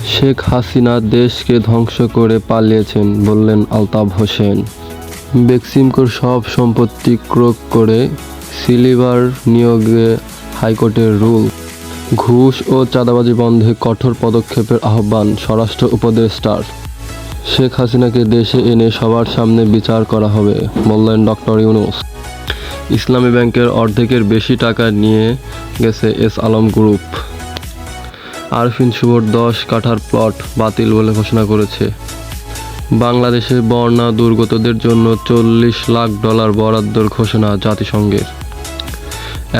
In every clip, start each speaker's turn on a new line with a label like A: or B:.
A: শেখ হাসিনা দেশকে ধ্বংস করে পালিয়েছেন বললেন আলতাফ হোসেন। বেক্সিমকোর সব সম্পত্তি ক্রোক করে সিলভার নিয়োগে হাইকোর্টের রুল। ঘুষ ও চাঁদাবাজি বন্ধে কঠোর পদক্ষেপের আহ্বান স্বরাষ্ট্র উপদেষ্টার। শেখ হাসিনাকে দেশে এনে সবার সামনে বিচার করা হবে বললেন ডক্টর ইউনূস। ইসলামী ব্যাংকের অর্ধেকের বেশি টাকা নিয়ে গেছে এস আলম গ্রুপ। আরফিন শুভর 10 কাঠার প্লট বাতিল বলে ঘোষণা করেছে। বাংলাদেশে বন্যা দুর্গতদের জন্য $40 লাখ বরাদ্দর ঘোষণা জাতিসংঘের।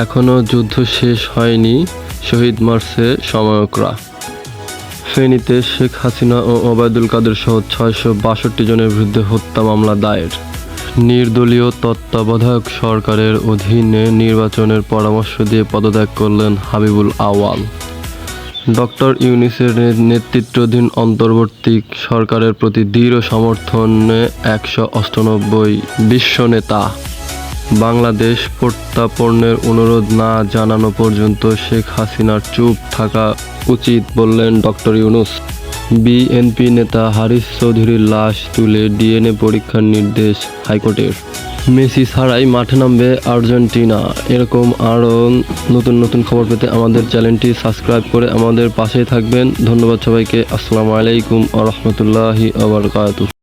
A: এখনও যুদ্ধ শেষ হয়নি, শহীদ মার্চে সময়করা। ফেনীতে শেখ হাসিনা ও ওবায়দুল কাদের সহ 662 জনের বিরুদ্ধে হত্যা মামলা দায়ের। নির্দলীয় তত্ত্বাবধায়ক সরকারের অধীনে নির্বাচনের পরামর্শ দিয়ে পদত্যাগ করলেন হাবিবুল আউয়াল। ডক্টর ইউনূসের নেতৃত্বাধীন অন্তর্বর্তী সরকারের প্রতি দৃঢ় সমর্থনে 198 বিশ্ব নেতা। বাংলাদেশ প্রত্যার্পণের অনুরোধ না জানানো পর্যন্ত শেখ হাসিনার চুপ থাকা উচিত বললেন ডক্টর ইউনূস। বিএনপি নেতা হারিস চৌধুরীর লাশ তুলে ডিএনএ পরীক্ষার নির্দেশ হাইকোর্টের। মেসি ছাড়াই মাঠে নামবে আর্জেন্টিনা। এরকম আরও নতুন খবর পেতে আমাদের চ্যানেলটি সাবস্ক্রাইব করে আমাদের পাশেই থাকবেন। ধন্যবাদ সবাইকে। আসসালামু আলাইকুম ওয়া রাহমাতুল্লাহি ওয়া বারাকাতুহু।